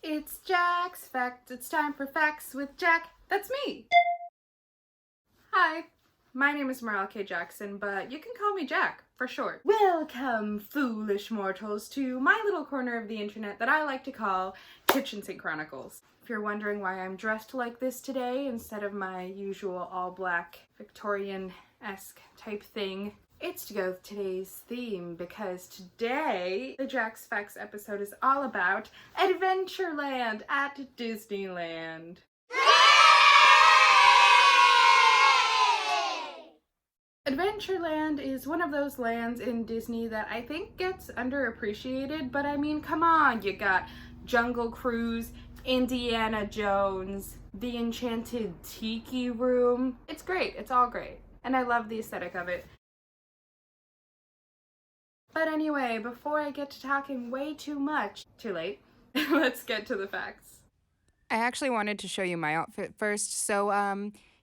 It's Jack's Facts. It's time for Facts with Jack. That's me. Hi, my name is Morale K. Jackson, but you can call me Jack for short. Welcome, foolish mortals, to my little corner of the internet that I like to call Kitchen Sink Chronicles. If you're wondering why I'm dressed like this today instead of my usual all-black Victorian-esque type thing, it's to go with today's theme, because today the Jack's Facts episode is all about Adventureland at Disneyland. Adventureland is one of those lands in Disney that I think gets underappreciated, but I mean, come on, you got Jungle Cruise, Indiana Jones, the Enchanted Tiki room. It's great, it's all great, and I love the aesthetic of it. But anyway, before I get to talking way too much, too late, let's get to the facts. I actually wanted to show you my outfit first, so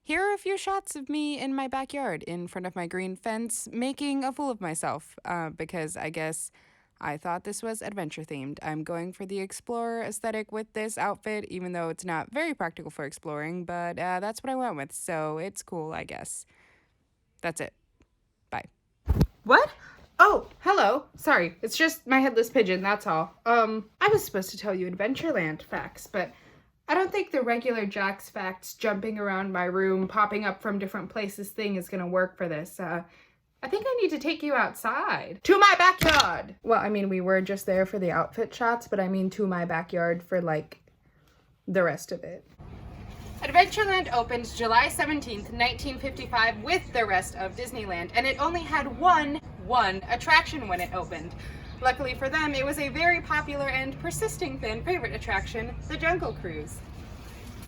here are a few shots of me in my backyard in front of my green fence making a fool of myself, because I guess I thought this was adventure themed. I'm going for the explorer aesthetic with this outfit, even though it's not very practical for exploring, but that's what I went with, so it's cool, I guess. That's it. Bye. What? Oh, hello. Sorry, it's just my headless pigeon, that's all. I was supposed to tell you Adventureland facts, but I don't think the regular Jack's Facts jumping around my room, popping up from different places thing is gonna work for this. I think I need to take you outside. To my backyard! Well, I mean, we were just there for the outfit shots, but I mean to my backyard for, like, the rest of it. Adventureland opened July 17th, 1955 with the rest of Disneyland, and it only had one attraction when it opened. Luckily for them, it was a very popular and persisting fan favorite attraction, the Jungle Cruise.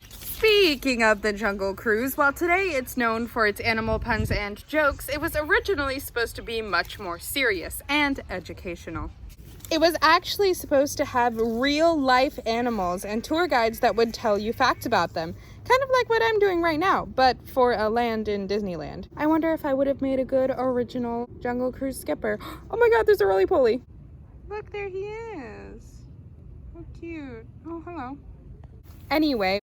Speaking of the Jungle Cruise, while today it's known for its animal puns and jokes, it was originally supposed to be much more serious and educational. It was actually supposed to have real-life animals and tour guides that would tell you facts about them. Kind of like what I'm doing right now, but for a land in Disneyland. I wonder if I would have made a good original Jungle Cruise skipper. Oh my god, there's a roly-poly. Look, there he is. How cute. Oh, hello. Anyway,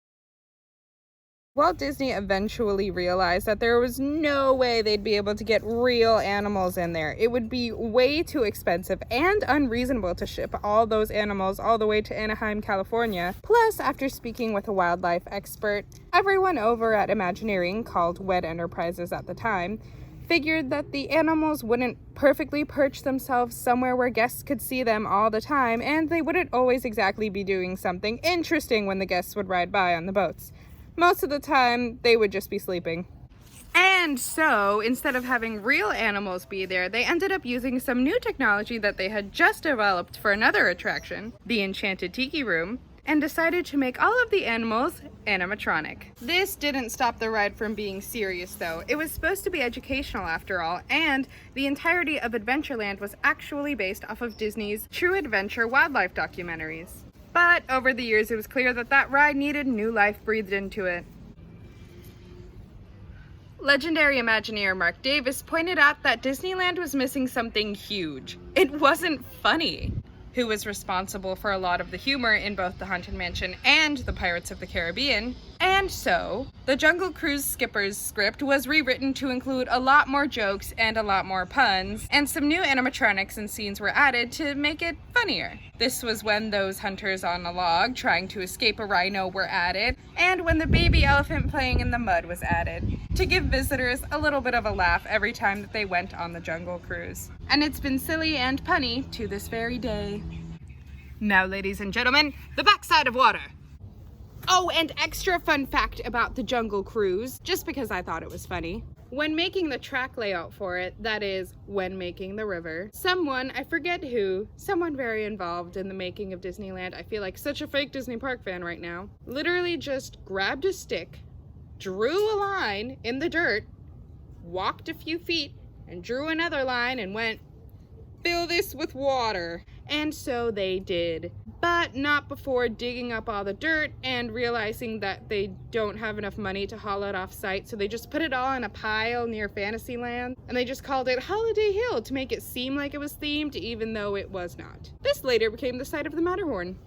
Walt Disney eventually realized that there was no way they'd be able to get real animals in there. It would be way too expensive and unreasonable to ship all those animals all the way to Anaheim, California. Plus, after speaking with a wildlife expert, everyone over at Imagineering, called WED Enterprises at the time, figured that the animals wouldn't perfectly perch themselves somewhere where guests could see them all the time, and they wouldn't always exactly be doing something interesting when the guests would ride by on the boats. Most of the time, they would just be sleeping. And so, instead of having real animals be there, they ended up using some new technology that they had just developed for another attraction, the Enchanted Tiki room, and decided to make all of the animals animatronic. This didn't stop the ride from being serious, though. It was supposed to be educational after all, and the entirety of Adventureland was actually based off of Disney's True Adventure wildlife documentaries. But over the years, it was clear that that ride needed new life breathed into it. Legendary Imagineer Mark Davis pointed out that Disneyland was missing something huge. It wasn't funny. Who was responsible for a lot of the humor in both the Haunted Mansion and the Pirates of the Caribbean. And so, the Jungle Cruise skipper's script was rewritten to include a lot more jokes and a lot more puns, and some new animatronics and scenes were added to make it funnier. This was when those hunters on a log trying to escape a rhino were added, and when the baby elephant playing in the mud was added, to give visitors a little bit of a laugh every time that they went on the Jungle Cruise. And it's been silly and punny to this very day. Now, ladies and gentlemen, the backside of water. Oh, and extra fun fact about the Jungle Cruise, just because I thought it was funny. When making the track layout for it, that is, when making the river, someone, I forget who, someone very involved in the making of Disneyland, I feel like such a fake Disney Park fan right now, literally just grabbed a stick, drew a line in the dirt, walked a few feet, and drew another line and went, "Fill this with water." And so they did, but not before digging up all the dirt and realizing that they don't have enough money to haul it off site, so they just put it all in a pile near Fantasyland, and they just called it Holiday Hill to make it seem like it was themed, even though it was not. This later became the site of the Matterhorn.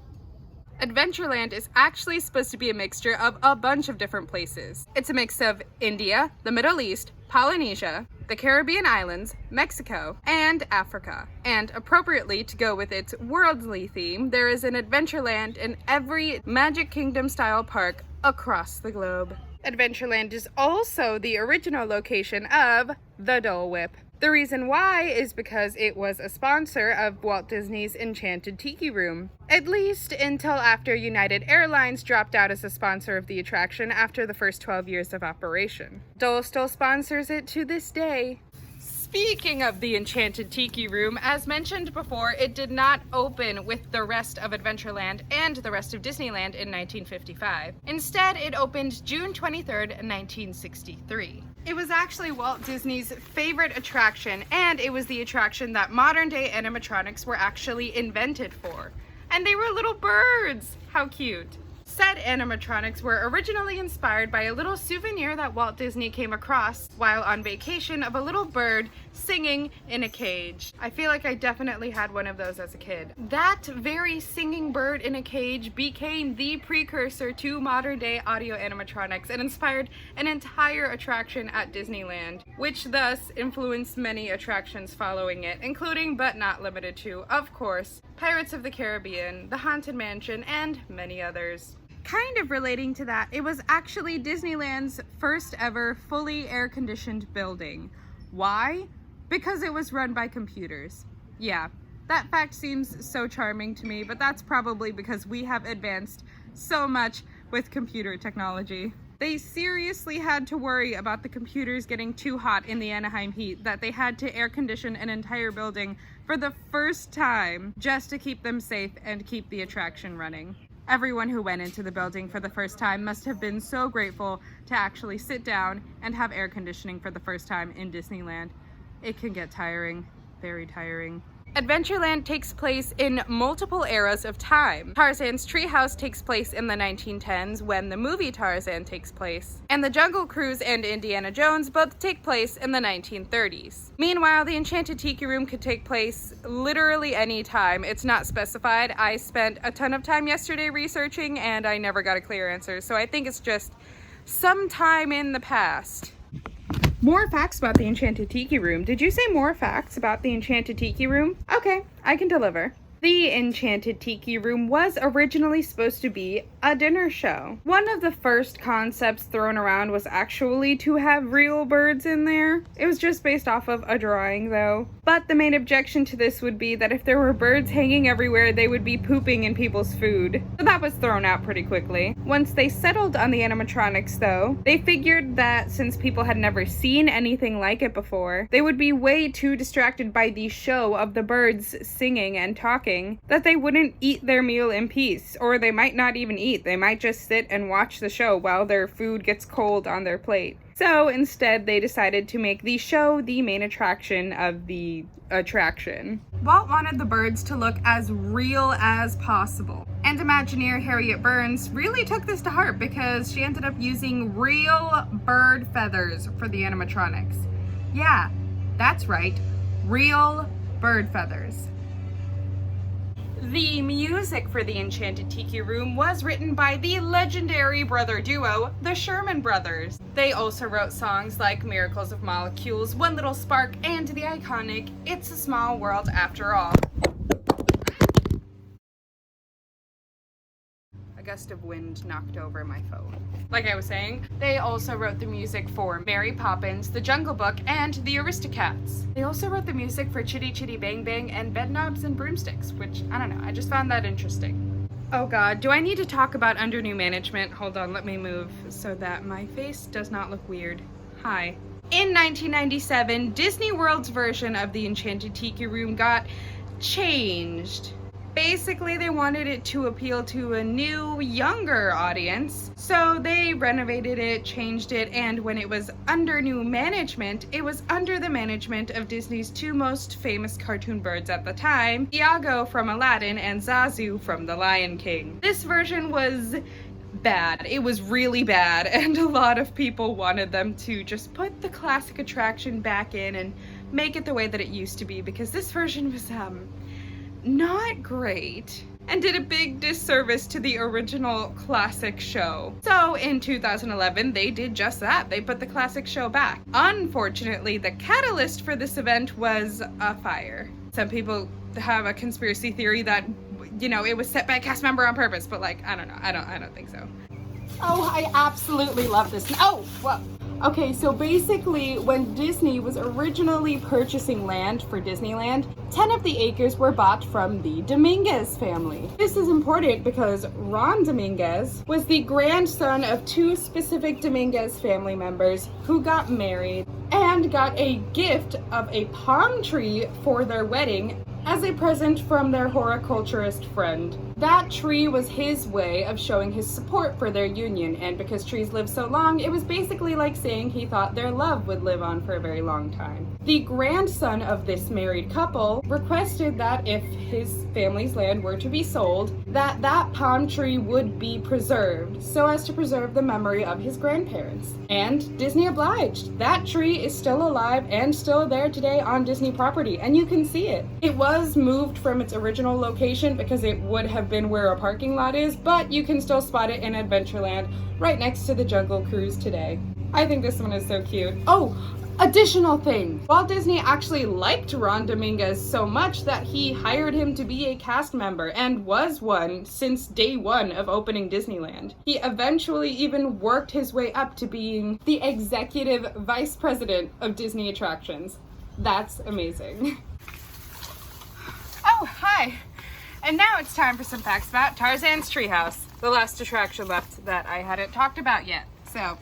Adventureland is actually supposed to be a mixture of a bunch of different places. It's a mix of India, the Middle East, Polynesia, the Caribbean islands, Mexico, and Africa. And appropriately to go with its worldly theme, there is an Adventureland in every Magic Kingdom style park across the globe. Adventureland is also the original location of the Dole Whip. The reason why is because it was a sponsor of Walt Disney's Enchanted Tiki Room, at least until after United Airlines dropped out as a sponsor of the attraction after the first 12 years of operation. Dole still sponsors it to this day. Speaking of the Enchanted Tiki Room, as mentioned before, it did not open with the rest of Adventureland and the rest of Disneyland in 1955. Instead, it opened June 23rd, 1963. It was actually Walt Disney's favorite attraction, and it was the attraction that modern-day animatronics were actually invented for. And they were little birds! How cute! Said animatronics were originally inspired by a little souvenir that Walt Disney came across while on vacation of a little bird singing in a cage. I feel like I definitely had one of those as a kid. That very singing bird in a cage became the precursor to modern-day audio animatronics and inspired an entire attraction at Disneyland, which thus influenced many attractions following it, including but not limited to, of course, Pirates of the Caribbean, the Haunted Mansion, and many others. Kind of relating to that, it was actually Disneyland's first ever fully air-conditioned building. Why? Because it was run by computers. Yeah, that fact seems so charming to me, but that's probably because we have advanced so much with computer technology. They seriously had to worry about the computers getting too hot in the Anaheim heat that they had to air condition an entire building for the first time just to keep them safe and keep the attraction running. Everyone who went into the building for the first time must have been so grateful to actually sit down and have air conditioning for the first time in Disneyland. It can get tiring, very tiring. Adventureland takes place in multiple eras of time. Tarzan's Treehouse takes place in the 1910s when the movie Tarzan takes place, and the Jungle Cruise and Indiana Jones both take place in the 1930s. Meanwhile, the Enchanted Tiki Room could take place literally any time. It's not specified. I spent a ton of time yesterday researching and I never got a clear answer, so I think it's just sometime in the past. More facts about the Enchanted Tiki Room. Did you say more facts about the Enchanted Tiki Room? Okay, I can deliver. The Enchanted Tiki Room was originally supposed to be a dinner show. One of the first concepts thrown around was actually to have real birds in there. It was just based off of a drawing though. But the main objection to this would be that if there were birds hanging everywhere, they would be pooping in people's food. So that was thrown out pretty quickly. Once they settled on the animatronics though, they figured that since people had never seen anything like it before, they would be way too distracted by the show of the birds singing and talking that they wouldn't eat their meal in peace, or they might not even eat. They might just sit and watch the show while their food gets cold on their plate. So instead, they decided to make the show the main attraction of the attraction. Walt wanted the birds to look as real as possible. And Imagineer Harriet Burns really took this to heart because she ended up using real bird feathers for the animatronics. Yeah, that's right, real bird feathers. The music for the Enchanted Tiki Room was written by the legendary brother duo, the Sherman Brothers. They also wrote songs like Miracles of Molecules, One Little Spark, and the iconic It's a Small World After All. A gust of wind knocked over my phone. Like I was saying, they also wrote the music for Mary Poppins, The Jungle Book, and The Aristocats. They also wrote the music for Chitty Chitty Bang Bang and Bedknobs and Broomsticks, which, I don't know, I just found that interesting. Oh god, do I need to talk about under new management? Hold on, let me move so that my face does not look weird. Hi. In 1997, Disney World's version of the Enchanted Tiki Room got changed. Basically, they wanted it to appeal to a new, younger audience, so they renovated it, changed it, and when it was under new management, it was under the management of Disney's two most famous cartoon birds at the time, Iago from Aladdin and Zazu from The Lion King. This version was bad. It was really bad, and a lot of people wanted them to just put the classic attraction back in and make it the way that it used to be, because this version was, not great. and did a big disservice to the original classic show. So in 2011, they did just that. They put the classic show back. Unfortunately, the catalyst for this event was a fire. Some people have a conspiracy theory that, you know, it was set by a cast member on purpose, but like, I don't know. I don't think so. Oh, I absolutely love this. Oh, well, okay, so basically when Disney was originally purchasing land for Disneyland, 10 of the acres were bought from the Dominguez family. This is important because Ron Dominguez was the grandson of two specific Dominguez family members who got married and got a gift of a palm tree for their wedding as a present from their horticulturist friend. That tree was his way of showing his support for their union, and because trees live so long, it was basically like saying he thought their love would live on for a very long time. The grandson of this married couple requested that if his family's land were to be sold, that palm tree would be preserved, so as to preserve the memory of his grandparents. And Disney obliged. That tree is still alive and still there today on Disney property, and you can see it. It was moved from its original location because it would have been where a parking lot is, but you can still spot it in Adventureland right next to the Jungle Cruise today. I think this one is so cute. Oh, additional thing. Walt Disney actually liked Ron Dominguez so much that he hired him to be a cast member, and was one since day one of opening Disneyland. He eventually even worked his way up to being the executive vice president of Disney attractions. That's amazing. Oh, hi. And now it's time for some facts about Tarzan's Treehouse, the last attraction left that I hadn't talked about yet. So,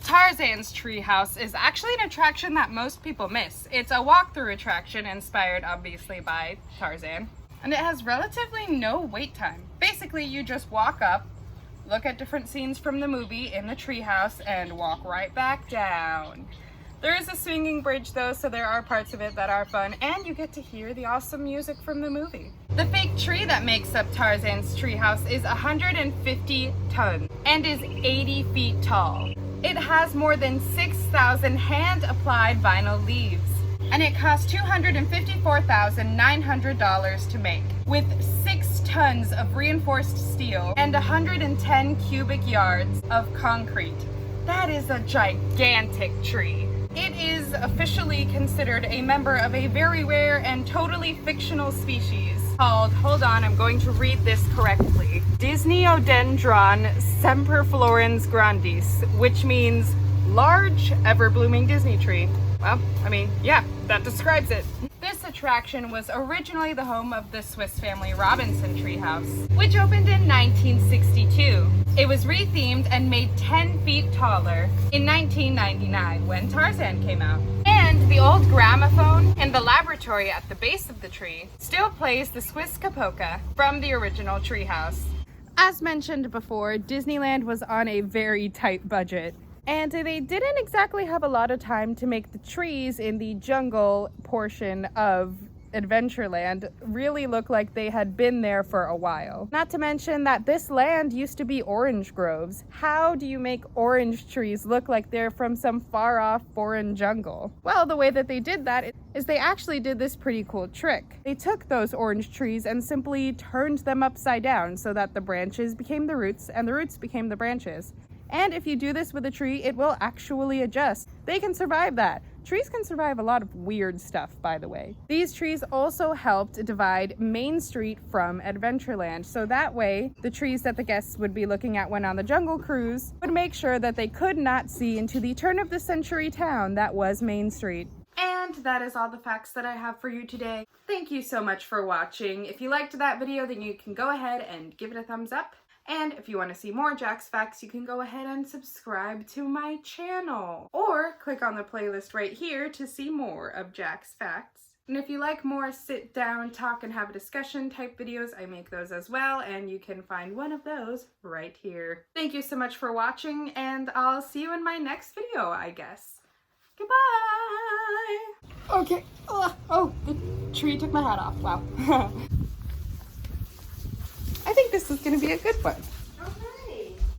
Tarzan's Treehouse is actually an attraction that most people miss. It's a walkthrough attraction inspired obviously by Tarzan, and it has relatively no wait time. Basically, you just walk up, look at different scenes from the movie in the treehouse, and walk right back down. There is a swinging bridge though, so there are parts of it that are fun, and you get to hear the awesome music from the movie. The fake tree that makes up Tarzan's treehouse is 150 tons and is 80 feet tall. It has more than 6,000 hand-applied vinyl leaves, and it costs $254,900 to make, with 6 tons of reinforced steel and 110 cubic yards of concrete. That is a gigantic tree. It is officially considered a member of a very rare and totally fictional species called, hold on, I'm going to read this correctly, Disneyodendron semperflorens grandis, which means large, ever-blooming Disney tree. Well, I mean, yeah, that describes it. This attraction was originally the home of the Swiss Family Robinson Treehouse, which opened in 1962. It was rethemed and made 10 feet taller in 1999 when Tarzan came out. And the old gramophone in the laboratory at the base of the tree still plays the Swiss Capoca from the original treehouse. As mentioned before, Disneyland was on a very tight budget, and they didn't exactly have a lot of time to make the trees in the jungle portion of Adventureland really look like they had been there for a while. Not to mention that this land used to be orange groves. How do you make orange trees look like they're from some far off foreign jungle? Well, the way that they did that is they actually did this pretty cool trick. They took those orange trees and simply turned them upside down so that the branches became the roots and the roots became the branches. And if you do this with a tree, it will actually adjust. They can survive that. Trees can survive a lot of weird stuff, by the way. These trees also helped divide Main Street from Adventureland, so that way the trees that the guests would be looking at when on the Jungle Cruise would make sure that they could not see into the turn-of-the-century town that was Main Street. And that is all the facts that I have for you today. Thank you so much for watching. If you liked that video, then you can go ahead and give it a thumbs up. And if you want to see more Jack's Facts, you can go ahead and subscribe to my channel. Or click on the playlist right here to see more of Jack's Facts. And if you like more sit down, talk, and have a discussion type videos, I make those as well, and you can find one of those right here. Thank you so much for watching, and I'll see you in my next video, I guess. Goodbye! Okay. Oh, the tree took my hat off. Wow. I think this is going to be a good one.